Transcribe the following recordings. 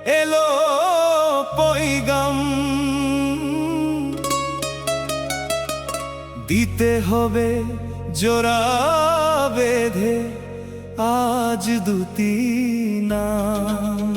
এলো পয়গাম, দিতে হবে জোড়া বেঁধে আজ দুটি নাম।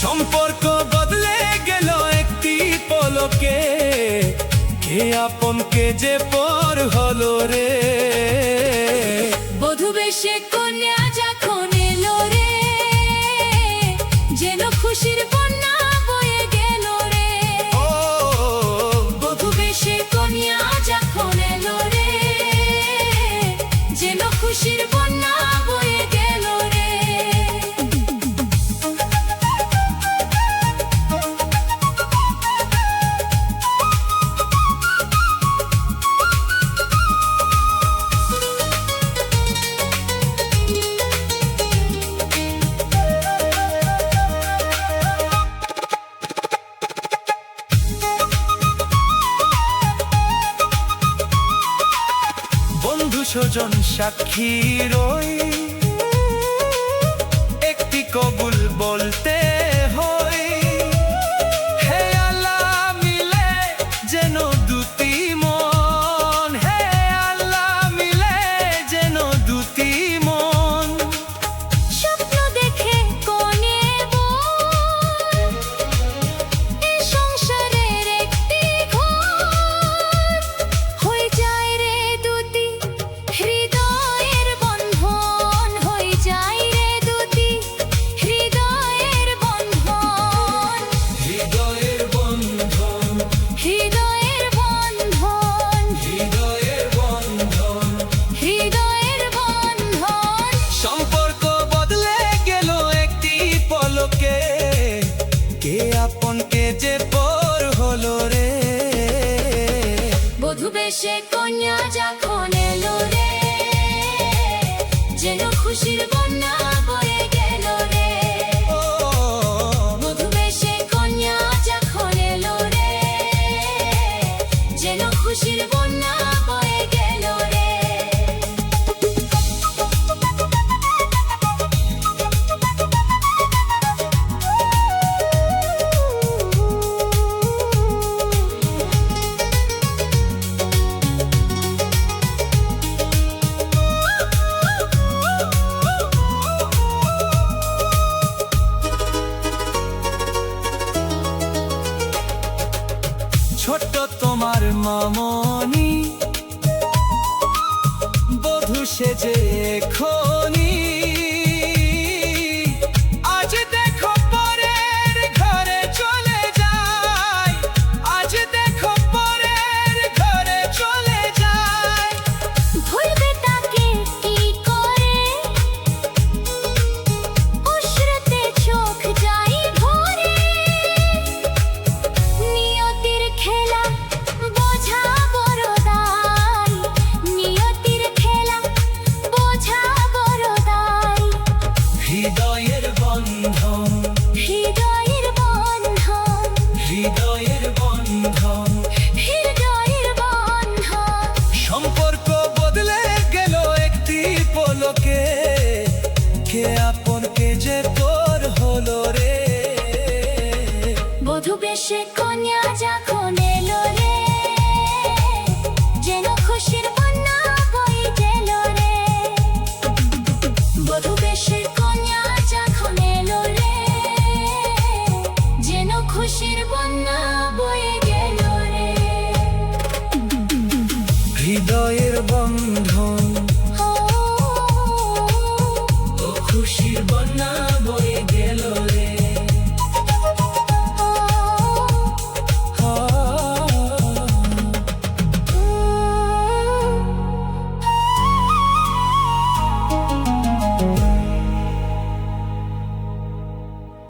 সম্পর্ক বদলে গেল একটি পলকে, কে আপন কে যে পর হলো রে। বধূ বেশে কন্যা যখন এলো রে, যেন খুশির বন্যা বয়ে গেল রে। ও বধূ বেশে কন্যা যখন এলো রে, যেন খুশির বন্যা বয়ে গেল রে। বন্ধু স্বজন সাক্ষী রই, একটি কবুল বলতে হই। হে আল্লাহ মিলে যেন দুটি মন, হে আল্লাহ মিলে যেন দুটি মন। স্বপ্ন দেখে কনে বল, এ সংসারের একটি ঘর হয়ে যায় রে দুটি হৃদয়ের বন্ধন, হয়ে যায় রে দুটি হৃদয়ের বন্ধন। হৃদয়ের বন্ধন, হৃদয়ের বন্ধন, হৃদয়ের বন্ধন। হৃদয়ের বন্ধন। সম্পর্ক বদলে গেল একটি পলকে, কে আপন কে যে পর হলো রে। বধূ বেশে কন্যা যখন এলো রে, যেন খুশির বন্যা বয়ে গেল রে। ও বধূ বেশে কন্যা যখন এলো রে, যেন খুশির বন্যা বয়ে গেল রে। ছোট্ট তোমার মামনি, বধূ সেজে এখনি আজ দেখো পরের ঘরে চলে যায়, আজ দেখো পরের ঘরে চলে যায়। ভুলবে তাকে কি করে, অশ্রুতে চোখ যায় ভরে। নিয়তির খেলা বোঝা বড় দায়, নিয়তির খেলা বোঝা বড় দায়। হৃদয়ের বন্ধন, হৃদয়ের বন্ধন, হৃদয়ের বন্ধন। হৃদয়ের বন্ধন। সম্পর্ক বদলে গেল একটি পলকে, কে আপন কে যে পর হলো রে। বধূ বেশে কন্যা যখন